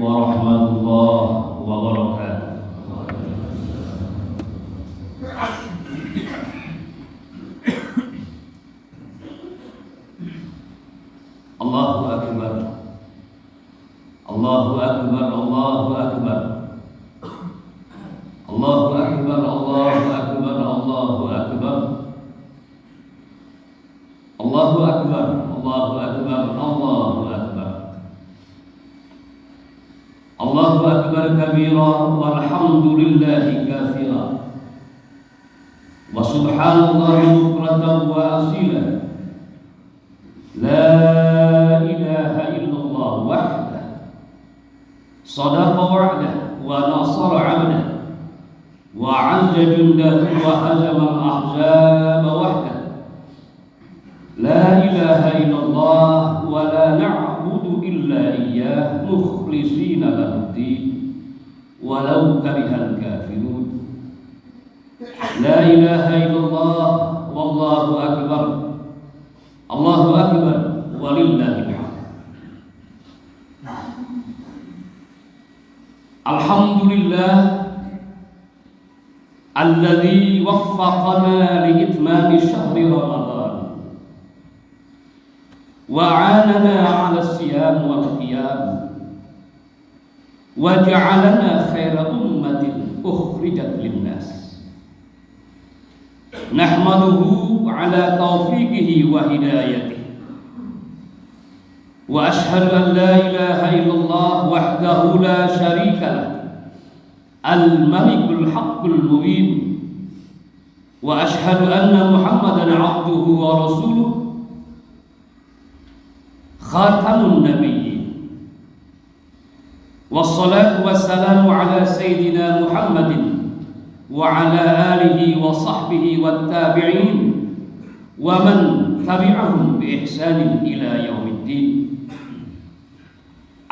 warahmatullahi wabarakatuh. Allahu Akbar. Allahu Akbar. Allahu Akbar. Allahu Akbar. Allahu Akbar. Allahu Akbar. Allahu Akbar. Allahu Akbar. Allahu Akbar. Allahu Akbar kabira walhamdulillahi katsira wa subhanallahi bukratan wa asila. La ilaha illallah wahdah sadaqa wa'dah wa nasara 'abdah wa 'azza jundahu wa hazama al-ahzaba wahdah. La ilaha illallah wa la na'budu illa iyyah mukhlishina lahu-d-din walau karihal kafirun. La ilaha illallah wallahu akbar. Allahu akbar walillahil hamd. Alhamdulillah alladzi waffaqana li itmami syahri Ramadan wa 'anana 'ala as-siyam wal qiyam wa ja'alana khayra ummatin ukhrijat lin-nas. Nahmaduhu ala taufiqihi wa hidayatihi wa ashhadu an la ilaha illallah wahdahu la syarika lah al-malikul haqqul mubin wa ashhadu anna muhammadan abduhu wa rasuluh khatamun nabiyyin wassalatu wassalamu ala sayyidina Muhammadin wa ala alihi wa sahbihi wat tabi'in wa man tabi'ahum bi ihsanin ila yaumiddin.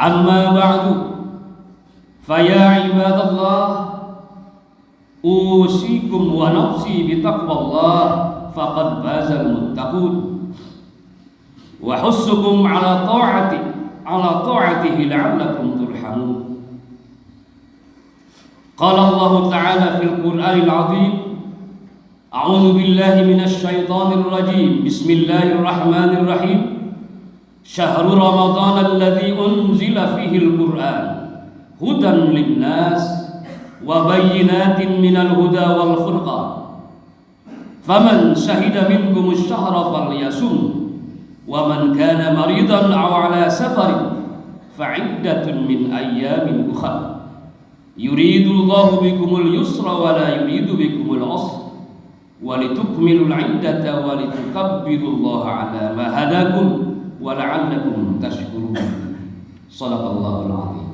Amma ba'du, fa ya ibadallah usikum wa nafsi bi taqwallah faqad fazal muttaqun wa hussukum ala ta'atihi la'allakum turhamun. Qala Allah Ta'ala fil Qur'anil 'Azim, A'udzu billahi minasy syaithanir rajim. Bismillahirrahmanirrahim. Syahrul Ramadan alladzi unzila fihil Qur'an hudan linnas wa bayyinatin minal huda wal furqan. Faman syahida minkumus syahra falyasum wa man kana maridan aw 'ala safarin fa'iddatun min ayyamin ukhra. Yuridullahu bikumul yusra wa la yuridu bikumul usra wa litukmilul 'iddata wa litukabbirullaha 'ala ma hadakum wa la'allakum tashkurun. Shadaqallahul 'azim.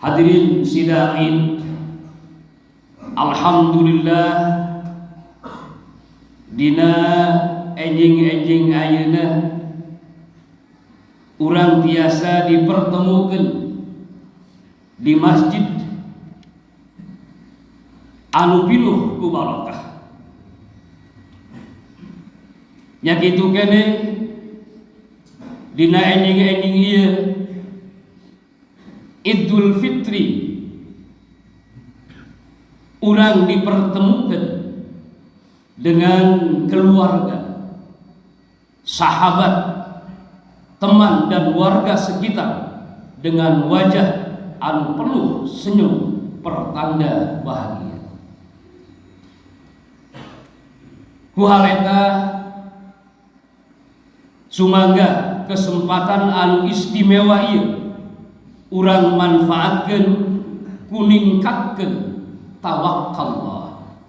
Hadirin sidaqin, alhamdulillah dina enjing-enjing ayeuna urang tiasa dipertemukan di masjid anu pinuh ku barokah. Nya kitu kene dina enjing-enjing ieu Idul Fitri urang dipertemukan dengan keluarga, sahabat, teman dan warga sekitar dengan wajah anu penuh senyum pertanda bahagia. Ku hal eta sumangga kesempatan anu istimewa ieu urang manfaatkeun kuningkatkeun tawakal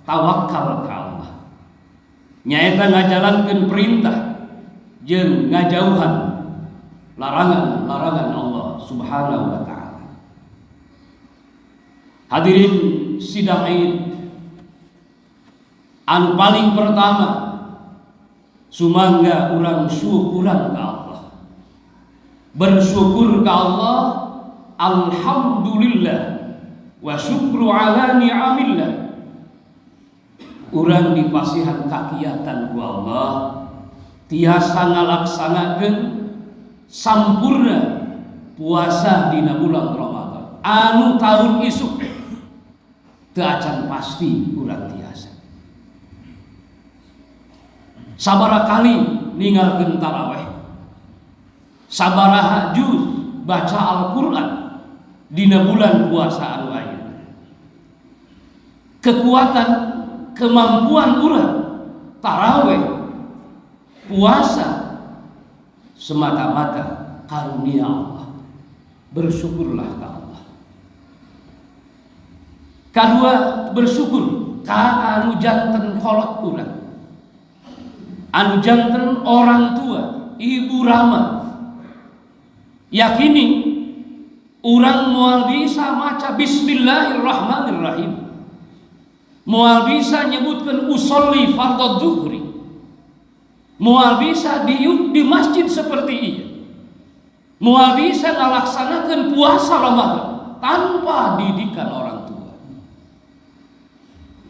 ka Allah. Nyaeta ngajalankeun perintah jeung ngajauhan larangan Allah Subhanahu wa ta'ala. Hadirin sidang Id, anu paling pertama sumangga urang syukuran ka Allah. Bersyukur ka Allah, alhamdulillah wa syukru ala ni'amillah. Urang dipasihan kakiatan ku Allah tiasa ngalaksanakeun sampurna puasa dina bulan Ramadan anu tahun isuk teu acan pasti urang tiasa. Sabaraha kali ninggalkeun tarawih, sabaraha juz baca Al-Qur'an dina bulan puasa anu aya. Kekuatan kemampuan urang tarawih puasa semata-mata karunia Allah. Bersyukurlah ke Allah. Kedua, bersyukur ka anu janten kolot urang, anu janten orang tua, ibu rama. Yakini urang moal bisa maca bismillahirrahmanirrahim, moal bisa nyebutkan usolli fardhu dzuhri, moal bisa di masjid seperti ini, moal bisa ngalaksanakan puasa Ramadan tanpa didikan orang tua.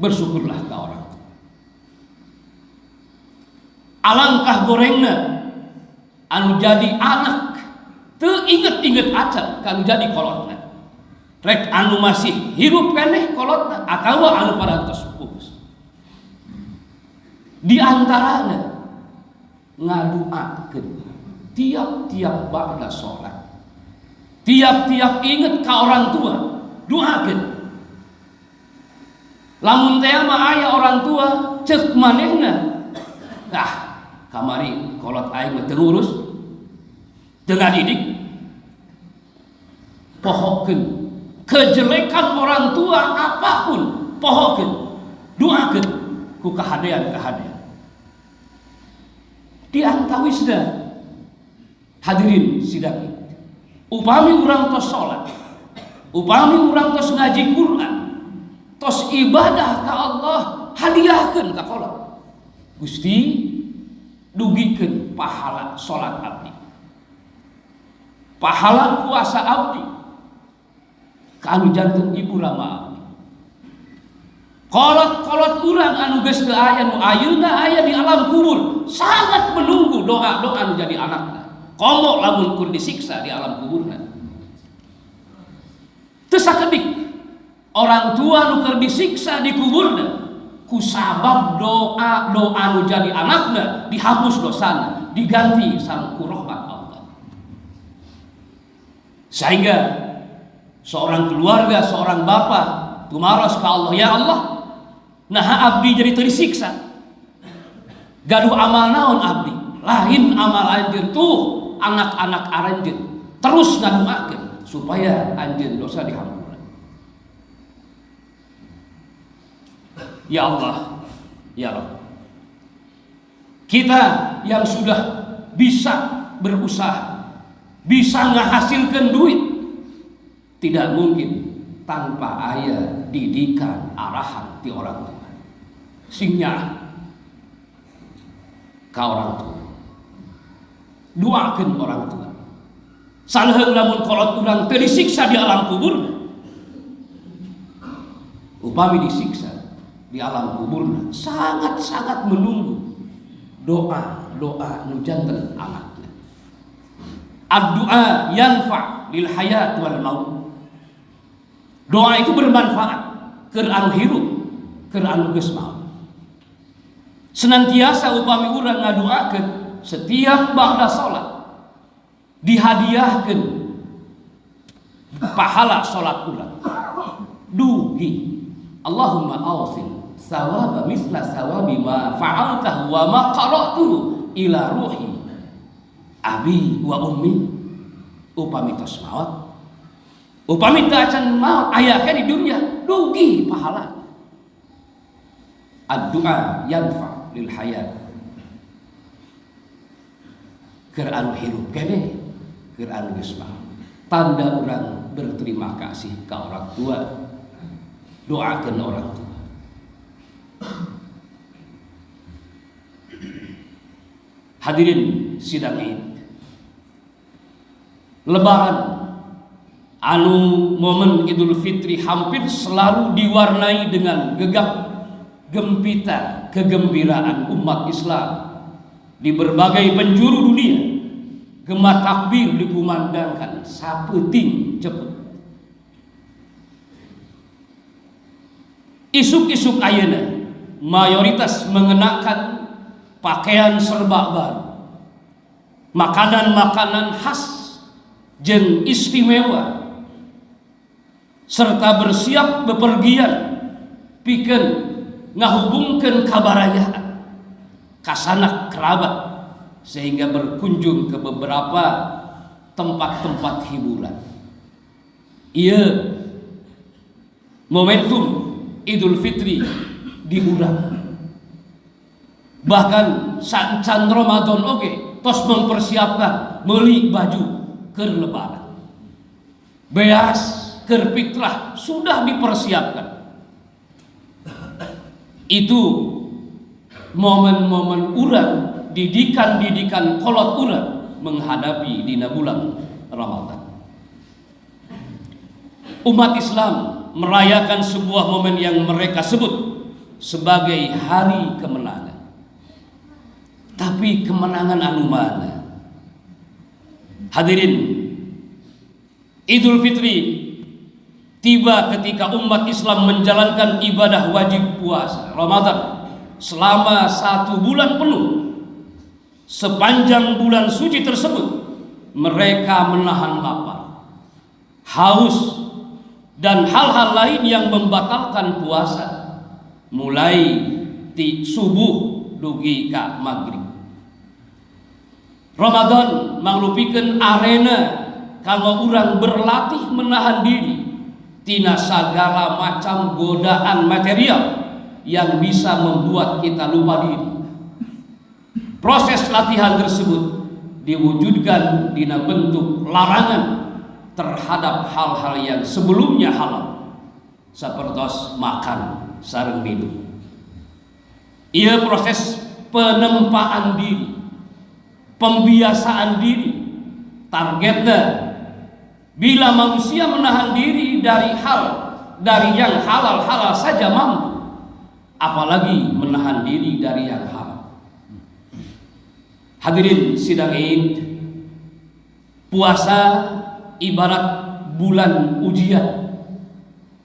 Bersyukurlah ke orang tua. Alangkah gorengna anu jadi anak teu inget-inget acan kanu jadi kolotna, rek anu masih hirup keneh kolotna atawa anu parantos pupus. Di antarana ngaduakeun tiap-tiap ba'da sholat, tiap-tiap inget ka orang tua duakeun. Lamun teh mah aya orang tua ceuk manehna, kamari kolot aing mah teu ngurus, teu ngadidik, pohokeun kejelekan orang tua apapun, pohokeun, doakeun ku kahadean-kahadean. Di antawisna hadirin sidang, upami urang tos salat, upami urang tos ngaji Quran, tos ibadah ka Allah, hadiahkeun ka kolot. Gusti dugikeun pahala salat abdi, pahala puasa abdi, ka anu janten ibu rama abdi. Kolot-kolot urang anu geus teu aya nu ayeuna aya di alam kubur sangat menunggu doa-doa anu jadi anakna. Komo lamun kur disiksa di alam kuburna. Teu sakedik orang tua nu keur disiksa di kuburna ku sabab doa nu jadi anakna dihapus dosana, diganti ku rahmat Allah. Sehingga seorang keluarga, seorang bapak tumaros ka Allah, ya Allah, naha abdi jadi tersiksa. Gaduh amal naon abdi? Lain amal anjeun tuh anak-anak aranjeun. Terus ngaduakeun supaya anjeun dosa dihampura. Ya Allah, ya Rabb, kita yang sudah bisa berusaha, bisa ngehasilkan duit, tidak mungkin tanpa aya didikan arahan ti orang tua. Singnya ka orang tua, doakeun orang tua. Salheung lamun kolot urang teu disiksa di alam kuburna, upami disiksa di alam kuburna sangat-sangat menunggu doa-doa nu janten anakna. Ad-du'a yanfa lil hayat wal maut. Doa itu bermanfaat keur anu hirup, keur anu geus maot. Senantiasa upami urang ngadoakeun setiap ba'da salat dihadiahkeun pahala salat urang. Dugi Allahumma awsil sawaba misla sawabi ma fa'altahu wa ma qara'tuhu ila ruhi abi wa ummi. Upami tos maot, upami teu acan maot aya di dunia, dugi pahala. Ad-du'a yanfa lil hayat, keur anu hirup keneh, keur anu geus maot. Tanda urang berterima kasih ka orang tua, doakeun orang tua. Hadirin sidang Id, Lebaran anu momen Idul Fitri hampir selalu diwarnai dengan gegap gempita kegembiraan umat Islam di berbagai penjuru dunia. gema takbir dikumandangkan sapeting cepet. Isuk-isuk ayeuna mayoritas mengenakan pakaian serba baru, makanan-makanan khas jeung istimewa, serta bersiap bepergian pikeun ngahubungkeun kabarayaan ka sanak kerabat, sehingga berkunjung ke beberapa tempat-tempat hiburan. Ieu momentum Idul Fitri diurang. Bahkan can Ramadan oge tos mempersiapkan meuli baju keur lebaran. Beas keur fitrah sudah dipersiapkan. Itu momen-momen urang, didikan kolot urang menghadapi dina bulan Ramadan. Umat Islam merayakan sebuah momen yang mereka sebut sebagai hari kemenangan. Tapi kemenangan anu mana? Hadirin, Idul Fitri tiba ketika umat Islam menjalankan ibadah wajib puasa Ramadan selama 1 bulan penuh. Sepanjang bulan suci tersebut mereka menahan lapar, haus, dan hal-hal lain yang membatalkan puasa, mulai di subuh dugi ka maghrib. Ramadan manglupikeun arena kanggo urang berlatih menahan diri tina sagala macam godaan material yang bisa membuat kita lupa diri. Proses latihan tersebut diwujudkan dina bentuk larangan terhadap hal-hal yang sebelumnya halal, sapertos makan sareng minum. Ia proses penempaan diri, pembiasaan diri. Targetnya bila manusia menahan diri dari yang halal saja mampu, apalagi menahan diri dari yang haram. Hadirin sidang Id, puasa ibarat bulan ujian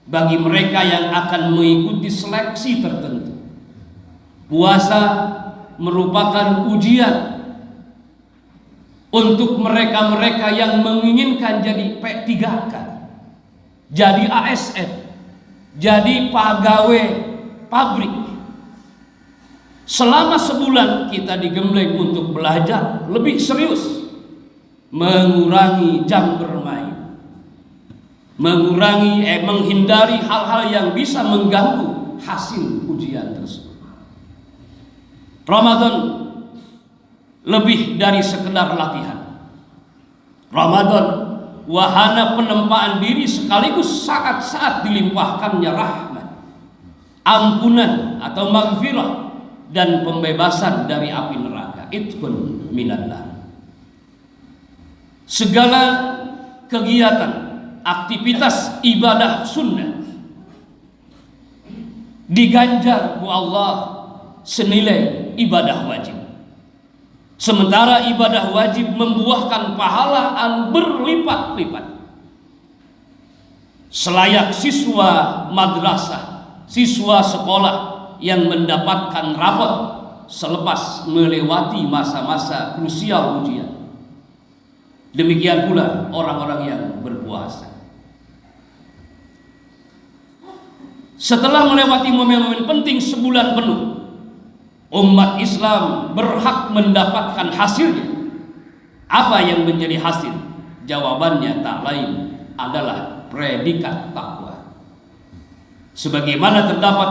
bagi mereka yang akan mengikuti seleksi tertentu. Puasa merupakan ujian untuk mereka-mereka yang menginginkan jadi P3K, jadi ASN, jadi pegawai pabrik. Selama sebulan kita digembleng untuk belajar lebih serius, mengurangi jam bermain, menghindari hal-hal yang bisa mengganggu hasil ujian tersebut. Ramadan lebih dari sekedar latihan. Ramadan wahana penempaan diri sekaligus saat-saat dilimpahkannya rahmat, ampunan atau maghfirah, dan pembebasan dari api neraka. Itqun minan nar. Segala kegiatan, aktivitas ibadah sunnah diganjar ku Allah senilai ibadah wajib. Sementara ibadah wajib membuahkan pahala an berlipat-lipat. Selayak siswa madrasah, siswa sekolah yang mendapatkan rapot selepas melewati masa-masa krusial ujian. Demikian pula orang-orang yang berpuasa. Setelah melewati momen-momen penting sebulan penuh, umat Islam berhak mendapatkan hasilnya. Apa yang menjadi hasil? Jawabannya tak lain adalah predikat takwa. Sebagaimana terdapat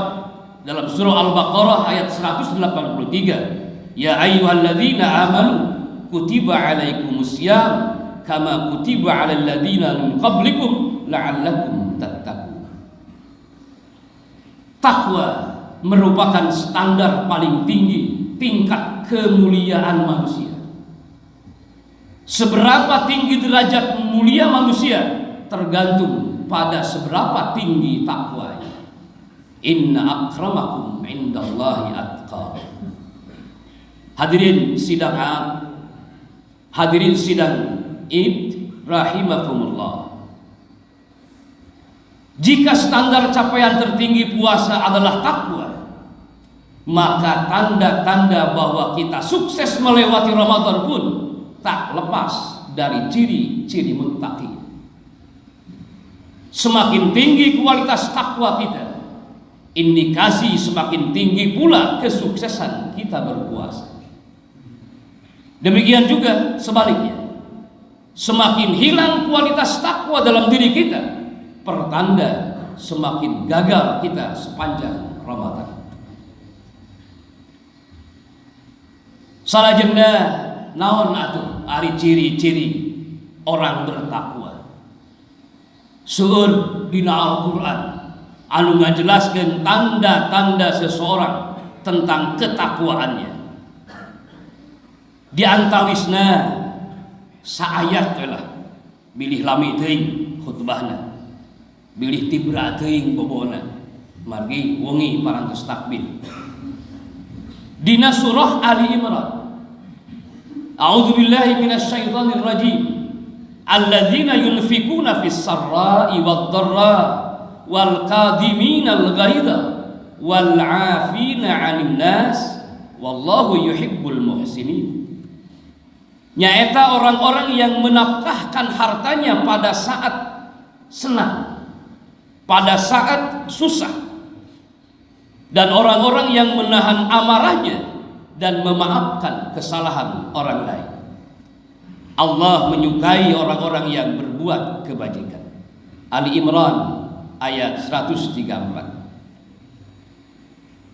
dalam surah Al-Baqarah ayat 183, ya ayyuhalladzina amanu kutiba alaikumusiyam kama kutiba alal ladzina min qablikum la'allakum tattaqun. Takwa merupakan standar paling tinggi tingkat kemuliaan manusia. Seberapa tinggi derajat mulia manusia tergantung pada seberapa tinggi takwanya. Inna akramakum indallahi atqakum. Hadirin sidang am, Hadirin sidang Id rahimakumullah. Jika standar capaian tertinggi puasa adalah takwa, maka tanda-tanda bahwa kita sukses melewati Ramadan pun tak lepas dari ciri-ciri muttaqin. Semakin tinggi kualitas takwa kita, indikasi semakin tinggi pula kesuksesan kita berpuasa. Demikian juga sebaliknya, semakin hilang kualitas takwa dalam diri kita, pertanda semakin gagal kita sepanjang Ramadan. Salajengna naon atuh ari ciri-ciri orang bertakwa. Seueur dina Al-Qur'an anu ngajelaskeun tanda-tanda seseorang tentang ketakwaannya. Di antawisna saayat lah, bilih lami teuing khutbahna, bilih tibra teuing bobona, margi wengi parantos takbir. Dina surah Ali Imran, a'udzubillahi minasyaitonir rajim, alladzina yunfikuna fis sarra'i wad dharra wal qadiminal ghaidha wal 'afina 'anil nas wallahu yuhibbul muhsinin. Nyaeta orang-orang yang menafkahkan hartanya pada saat senang, pada saat susah, dan orang-orang yang menahan amarahnya dan memaafkan kesalahan orang lain. Allah menyukai orang-orang yang berbuat kebajikan. Ali Imran ayat 134.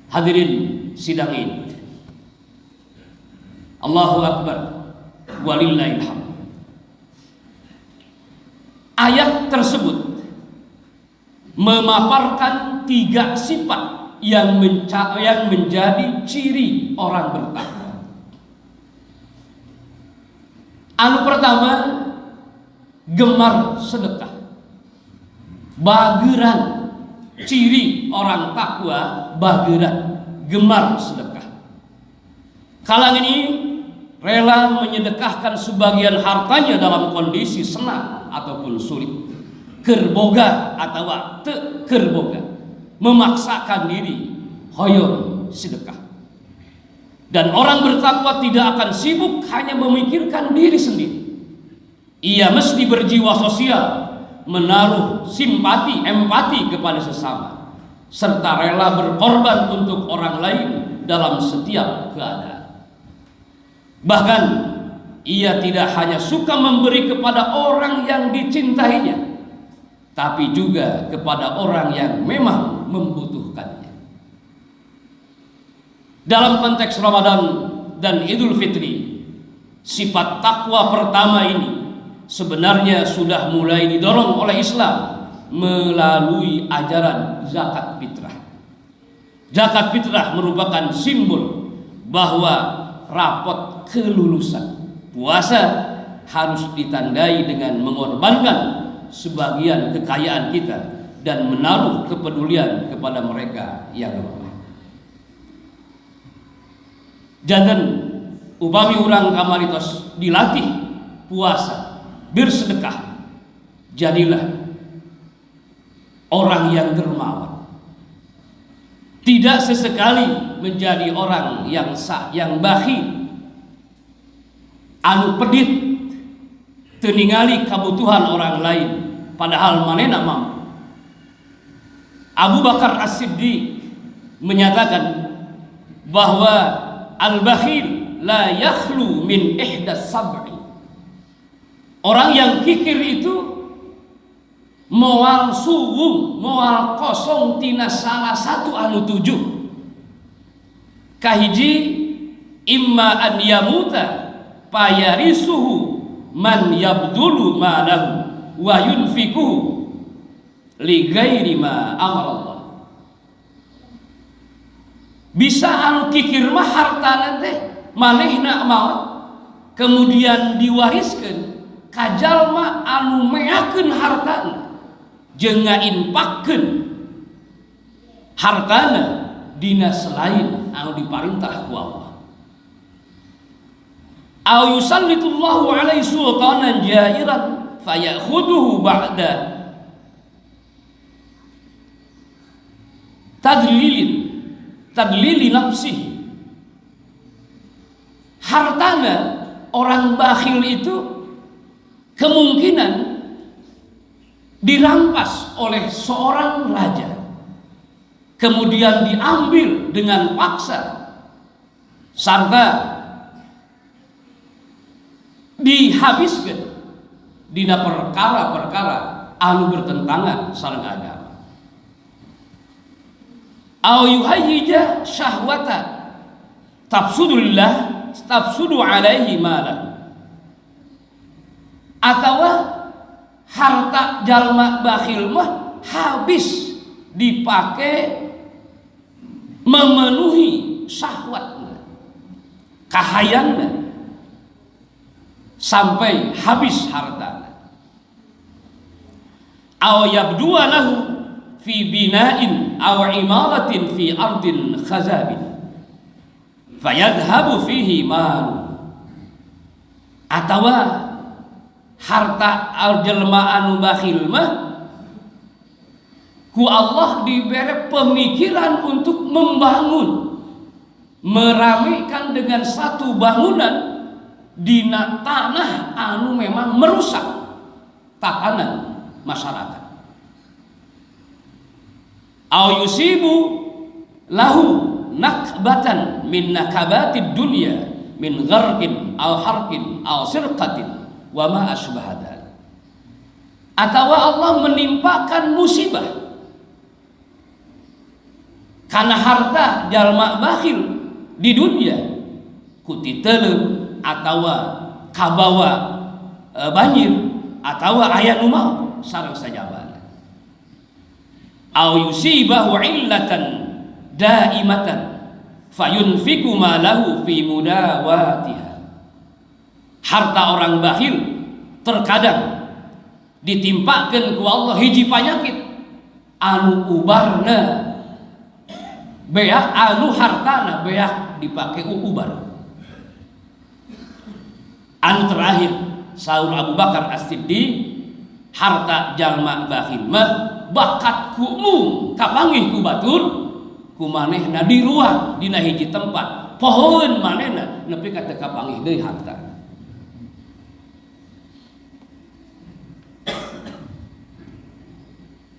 Hadirin sidang Id, Allahu Akbar, walillahil hamd. Ayat tersebut memaparkan 3 sifat yang menjadi ciri orang bertakwa. Anu pertama, gemar sedekah. Bageran ciri orang takwa, bageran, gemar sedekah. Kalangan ini rela menyedekahkan sebagian hartanya dalam kondisi senang ataupun sulit, kerboga atau teu kerboga, memaksakan diri hoyong sedekah. Dan orang bertakwa tidak akan sibuk hanya memikirkan diri sendiri. Ia mesti berjiwa sosial, menaruh simpati, empati kepada sesama, serta rela berkorban untuk orang lain dalam setiap keadaan. Bahkan ia tidak hanya suka memberi kepada orang yang dicintainya, tapi juga kepada orang yang memang membutuhkannya. Dalam konteks Ramadan dan Idul Fitri, sifat takwa pertama ini sebenarnya sudah mulai didorong oleh Islam melalui ajaran zakat fitrah. Zakat fitrah merupakan simbol bahwa rapot kelulusan puasa harus ditandai dengan mengorbankan sebagian kekayaan kita dan menaruh kepedulian kepada mereka yang lemah. Jangan upami urang kamaritos dilatih puasa, bersedekah, jadilah orang yang dermawan. Tidak sesekali menjadi orang yang yang bakhil, anu pedit, teningali kebutuhan orang lain, padahal manehna mampu. Abu Bakar As-Siddiq menyatakan bahwa al-bakhil la yakhlu min ihdas sab'i. Orang yang kikir itu moal suwung, moal kosong tina salah satu anu 7. Kahiji, imma an yamuta payarisuhu man yabdulu malahu wa yunfikuhu li ghairi ma amarallah. Bisa anu kikir mah hartana teh manehna maot kemudian diwariskeun ka jalma anu meakeun hartana jeung ngainpakkeun hartana dina selain anu diparintah ku Allah. Au yusallitullahu alaihi sultanan jairan fayakhudhuhu ba'da tadlili nafsihi. Hartanya orang bakhil itu kemungkinan dirampas oleh seorang raja, kemudian diambil dengan paksa, serta dihabiskan dina perkara-perkara anu bertentangan sareng agama. Au yuhayyija syahwata tafsudu alaihi malah, atawa harta jalma bakhil mah habis dipakai memenuhi syahwatna, kahayanna, sampai habis harta. Aw yabdu'a lahu fi bina'in aw imaratin fi ardin khazabin fayadhabu fihi mal, atawa harta jelema anu bakhil mah ku Allah diberi pemikiran untuk membangun, meramekan dengan satu bangunan dina tanah anu memang merusak tatanan masyarakat. Au yusibu lahu nakbatan min nakabatid dunya min gharqin au harqin au sirqatin wa ma asbaha dzalik, atawa Allah menimpakan musibah karena harta jalma bakhil di dunia kuti teuleum atawa kabawa banjir atawa aya nu maut sareng sajabana. Au yusibahu illatan daimatan fayunfiku ma lahu fi mudawatiha. Harta orang bakhil terkadang ditimpakeun ku Allah hiji panyakit anu ubarna beak, anu hartana beak dipake ubar. Anu terakhir saur Abu Bakar As-Siddiq, harta jalma bakhil mah bakat kumu kapanggih ku batur ku manehna di ruang dina hiji tempat pohon manehna nepi ka teu kapanggih deui harta.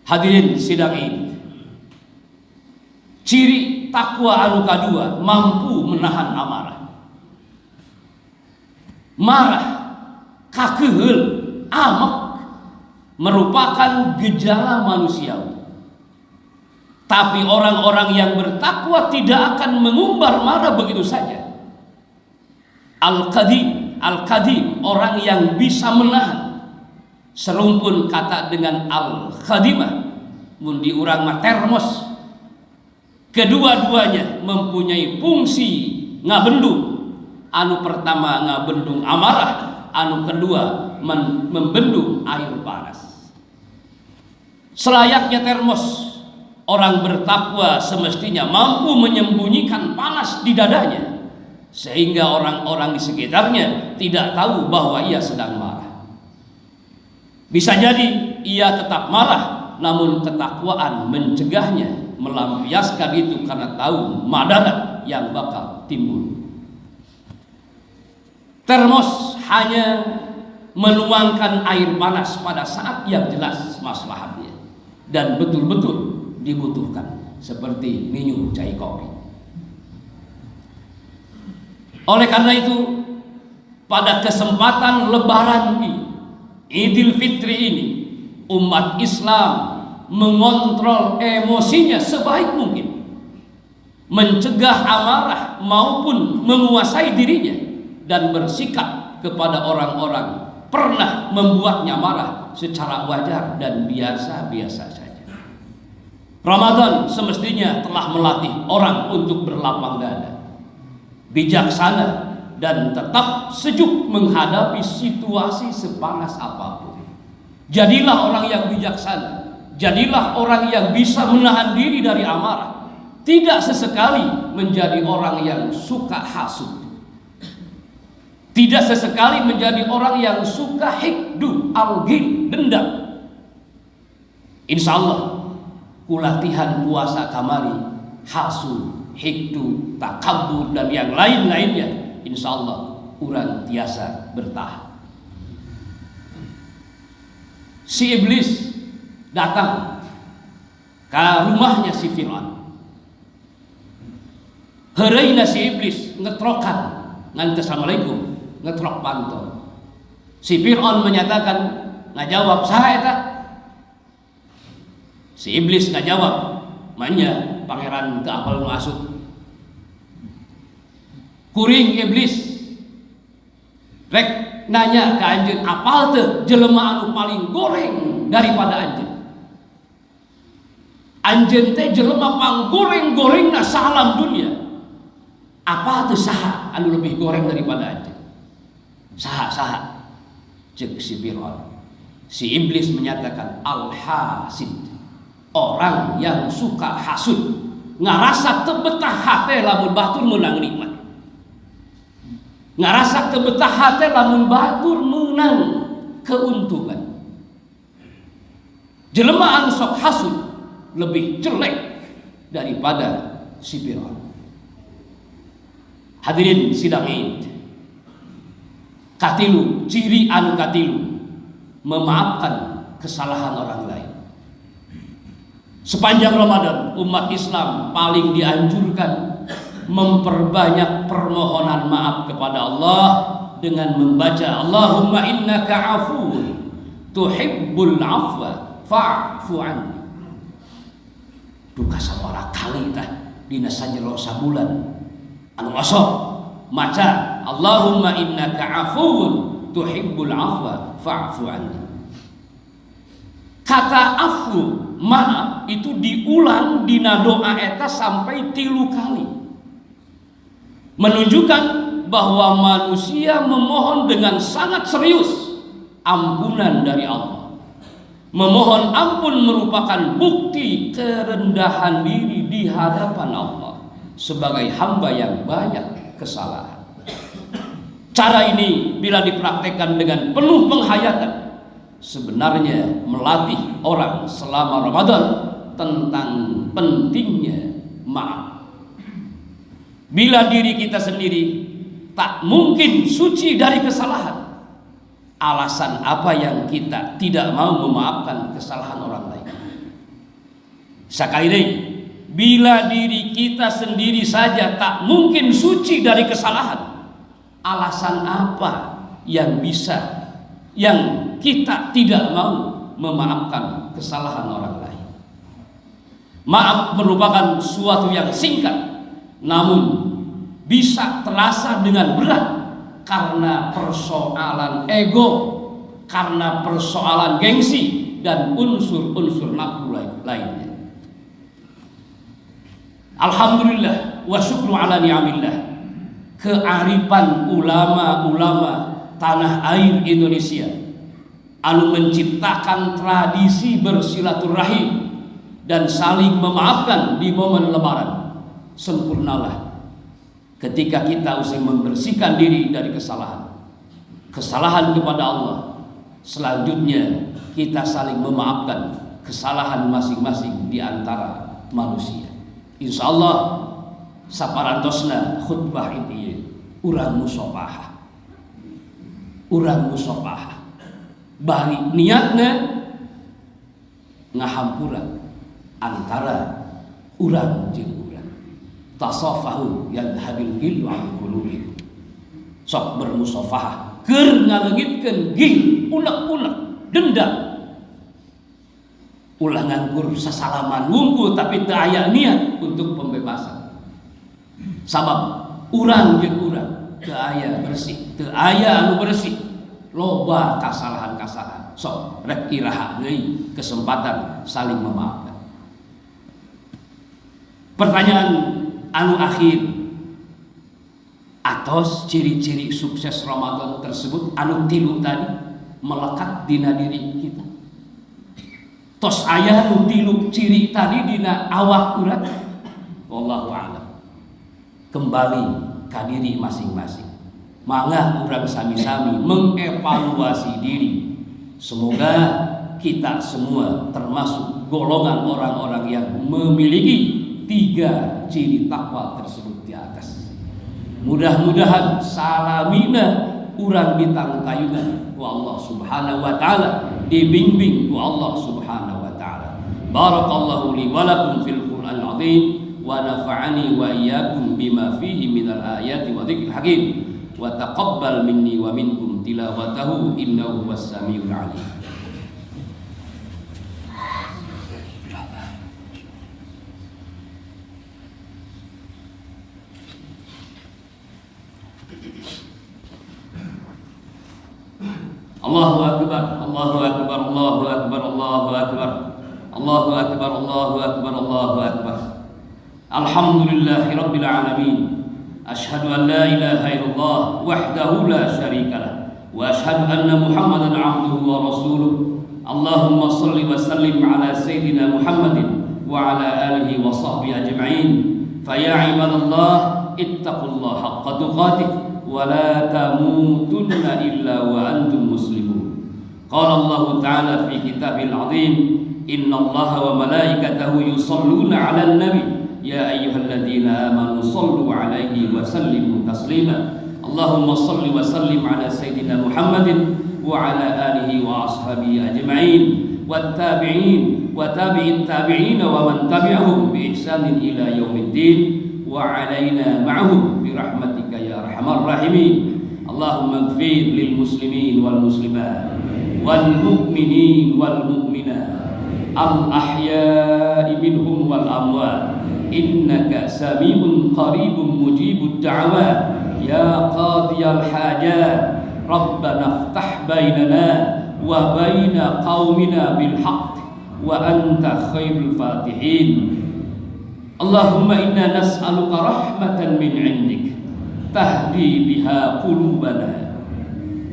Hadirin sidang ini, ciri takwa anu kadua mampu menahan amarah. Marah, kakeheul, amek merupakan gejala manusiawi. Tapi orang-orang yang bertakwa tidak akan mengumbar marah begitu saja. Al-Qadim, orang yang bisa menahan. Serumpun kata dengan Al-Khadimah, mun diurang mah termos. Kedua-duanya mempunyai fungsi ngabendung. Anu pertama ngabendung amarah, anu kedua membendung air panas. Selayaknya termos, orang bertakwa semestinya mampu menyembunyikan panas di dadanya, sehingga orang-orang di sekitarnya tidak tahu bahwa ia sedang marah. Bisa jadi ia tetap marah, namun ketakwaan mencegahnya melampiaskan itu karena tahu madarat yang bakal timbul. Termos hanya menuangkan air panas pada saat yang jelas maslahatnya dan betul-betul dibutuhkan, seperti minum cai kopi. Oleh karena itu, pada kesempatan Lebaran ini, Idul Fitri ini, umat Islam mengontrol emosinya sebaik mungkin, mencegah amarah maupun menguasai dirinya, dan bersikap kepada orang-orang pernah membuatnya marah secara wajar dan biasa-biasa saja. Ramadan semestinya telah melatih orang untuk berlapang dada, bijaksana, dan tetap sejuk menghadapi situasi sepanas apapun. Jadilah orang yang bijaksana, jadilah orang yang bisa menahan diri dari amarah, tidak sesekali menjadi orang yang suka hasut. Tidak sesekali menjadi orang yang suka hikdu, algil, dendam. Insya Allah kulatihan puasa kamari, hasud, hikdu, takabur, dan yang lain-lainnya, insya Allah urang tiasa bertahan. Si iblis datang ke rumahnya si Fir'aun. Hereina si iblis ngetrokan ngan assalamualaikum, ngetrok pantau. Si Fir'aun menyatakan, ngajawab saha eta? Si iblis ngajawab, manya pangeran teu apal nu asup. Kuring iblis rek nanya ke anjeun, apal teu jelema anu paling goreng daripada anjeun? Anjeun teh jelema panggoreng-gorengna salam dunia. Apa teu saha anu lebih goreng daripada anjeun? Saha cek si Fir'aun. Si iblis menyatakan al-hasid, orang yang suka hasud, ngarasa teu betah hate lamun batur meunang nikmat, ngarasa teu betah hate lamun batur meunang keuntungan. Jelema anu sok hasud lebih jelek daripada si Fir'aun. Hadirin sidang Id, katilu, ciri anu katilu, memaafkan kesalahan orang lain. Sepanjang Ramadan umat Islam paling dianjurkan memperbanyak permohonan maaf kepada Allah dengan membaca Allahumma innaka afuwun tuhibbul afwa fa'fu anni. Duka sabaraha kali tah dina sajelo sabulan anu osok maca Allahumma innaka afuwun tuhibbul afwa fa'fu anni. Kata afu, maaf, itu diulang dina doa eta sampai 3 kali, menunjukkan bahwa manusia memohon dengan sangat serius ampunan dari Allah. Memohon ampun merupakan bukti kerendahan diri di hadapan Allah sebagai hamba yang banyak kesalahan. Cara ini bila dipraktekkan dengan penuh penghayatan, sebenarnya melatih orang selama Ramadan tentang pentingnya maaf. Bila diri kita sendiri tak mungkin suci dari kesalahan, alasan apa yang kita tidak mau memaafkan kesalahan orang lain? Sekali lagi, bila diri kita sendiri saja tak mungkin suci dari kesalahan, alasan apa yang kita tidak mau memaafkan kesalahan orang lain? Maaf merupakan suatu yang singkat, namun bisa terasa dengan berat karena persoalan ego, karena persoalan gengsi, dan unsur-unsur nafsu lainnya. Alhamdulillah wa syukru ala ni'amillah, kearifan ulama-ulama tanah air Indonesia anu menciptakan tradisi bersilaturahim dan saling memaafkan di momen lebaran. Sempurnalah ketika kita usai membersihkan diri dari kesalahan kepada Allah. Selanjutnya kita saling memaafkan kesalahan masing-masing di antara manusia. Insya Allah saparantosna khutbah ini urang musafahah, bari niatna ngahampuran antara urang jeung urang. Tasafahu yadhabil ghillu an qulubikum. Sok bermusafahah keur ngaleungitkeun ghil, unek-unek, dendam. Ulah nganggur sasalaman wungkul tapi teu aya niat untuk pembebasan. Sabab urang jeung urang teu aya bersih, teu aya anu bersih, loba kasalahan-kasalahan. Sok rek iraha deui kesempatan saling memaafkan. Pertanyaan anu akhir, atos ciri-ciri sukses Ramadan tersebut anu 3 tadi melekat dina diri kita. Tos aya anu 3 ciri tadi dina awak urang? Wallahu a'lam. Kembali ka diri masing-masing. Mangga urang sami-sami mengevaluasi diri. Semoga kita semua termasuk golongan orang-orang yang memiliki 3 ciri takwa tersebut di atas. Mudah-mudahan salamina urang ditangtayuna ku Allah Subhanahu wa taala, dibimbing ku Allah Subhanahu wa taala. Barakallahu li wa lakum fil Qur'anil azim wa nafa'ani wa iyyakum bima fihi minal ayati wa dzikril hakim wa taqabbal minni wa minkum tilawatahu innahu was-sami'ul 'alim. Allahu akbar, Allahu akbar, Allahu akbar, Allahu akbar, Allahu akbar, Allahu akbar, Allahu akbar. Alhamdulillahi rabbil alamin. Ashhadu an la ilaha illallah wahdahu la syarika lah wa ashhadu anna Muhammadan 'abduhu wa rasuluh. Allahumma shalli wa sallim ala sayyidina Muhammadin wa ala alihi wa sahbihi ajma'in. Fa ya ibadallah ittaqullaha haqqa tuqatih wa la tamutunna illa wa antum muslimun. Qala Allah ta'ala fi kitabil 'azim, innallaha wa malaikatahu yusholluna 'alan nabi ya ayyuhalladzina amanu shallu 'alaihi wa sallimu taslima. Allahumma shalli wa sallim 'ala sayyidina Muhammadin wa 'ala alihi wa ashabihi ajma'in wat tabi'in wa tabi'in tabi'in wa man tabi'ahum bi ihsanin ila yaumiddin wa 'alaina ma'ahum bi rahmatika ya arhamar rahimin. Allahumma ighfir lil muslimin wal muslimat wal mu'minin wal mu'minat al ahya'i minhum wal amwat innaka sami'un qaribun mujibud da'awat ya qadiyal hajat rabbana iftah bainana wa baina qaumina bil haqq wa anta khairul fatihin. Allahumma inna nas'aluka rahmatan min 'indik tahdi biha qulubana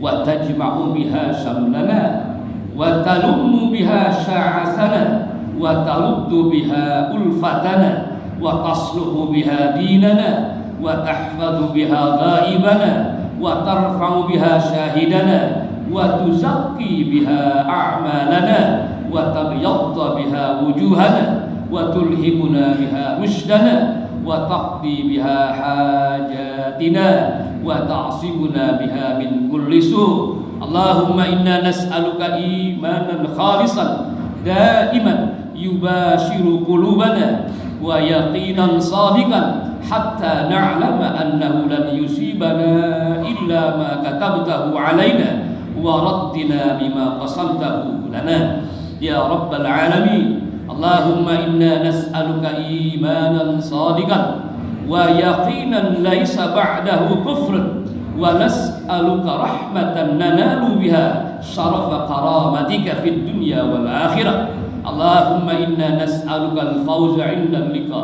wa tajma'u biha shamlana wa talummu biha sya'athana wa taluddu biha ulfatana wa tasluhu biha dinana wa tahfadhu biha ghaibana wa tarfa'u biha syahidana wa tuzakki biha a'malana wa tabyadda biha wujuhana wa tulhimuna biha rushdana wa taqdi biha hajatina wa ta'simuna biha min kulli su'. Allahumma inna nas'aluka imanan khalisan daiman yubashiru qulubana wa yaqinan sadiqan hatta na'lama annahu lan yusibana illa ma katabtahu alaina wa raddina bima qasamtahu lana ya rabbal alamin. Allahumma inna nas'aluka imanan sadiqan wa yaqinan laisa ba'dahu kufrun wa nas'aluka rahmatan nanalu biha syarafa karamatika fid dunya wal akhirah. Allahumma inna nas'aluka al-fawza 'inda al-liqa.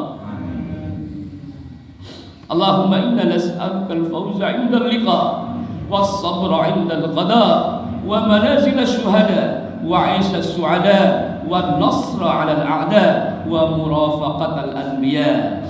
Allahumma inna nas'aluka al-fawza 'inda al-liqa was-sabra 'inda al-qada wa manazil ash-shuhada wa 'isha as-su'ada wan nasra 'ala al-a'da wa murafaqat al-anbiya.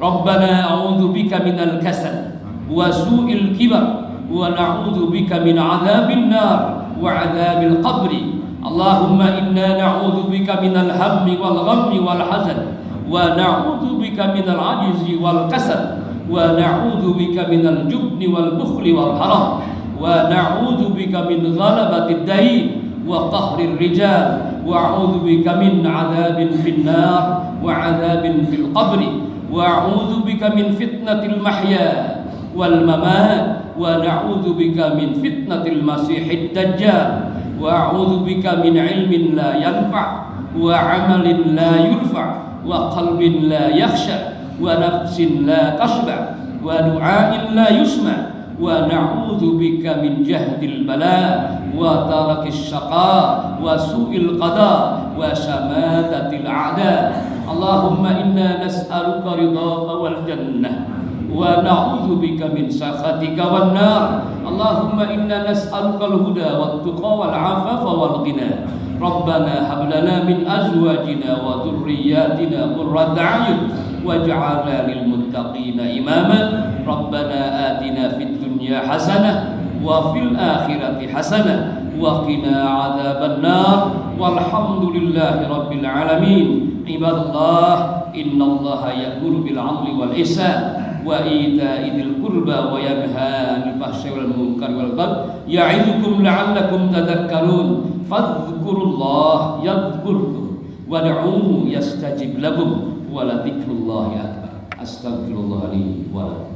Rabbana a'udzu bika minal kasal wa su'il kibar wa na'udzu bika min 'adzabil nar wa 'adzabil qabri. Allahumma inna na'udzu bika minal hammi wal ghammi wal hazan wa na'udzu bika minal 'ajzi wal kasal wa na'udzu bika minal jubni wal bukhli wal haram wa na'udzu bika min ghalabatid dayn wa qahrir rijal wa a'udzu bika min 'adzabin fin nar wa 'adzabin fil qabri wa a'udzu bika min fitnatil mahya wal mamat wa na'udzu bika min fitnatil masiihid dajjal wa a'udzu bika min ilmin la yanfa' wa 'amalin la yurfa' wa qalbin la yakhsha wa nafsin la tashba' wa du'ain la yusma' wa na'udzu bika min jahdil bala wa tarakis syaqa wa su'il qada wa syamatatil a'da. Allahumma inna nas'aluka ridhaka wal jannah wa na'udzu bika min sakhatika wan nar. Allahumma inna nas'aluka al-huda wat tuqa wal 'afafa wal ghina. Rabbana hab lana min azwajina wa dhurriyyatina qurrata a'yun waj'alna lil muttaqina للمتقين إماما ربنا آتنا في الدنيا حسنة وفي الآخرة حسنة وقنا عذاب النار والحمد لله رب العالمين عباد الله إن الله يأمر بالعدل والإحسان وإيتاء ذي القربى وينهى عن الفحشاء والمنكر والبغي يعظكم لعلكم تذكرون فاذكروا الله يذكركم وادعوه يستجب لكم ولذكر الله أكبر أستغفر الله لي ولكم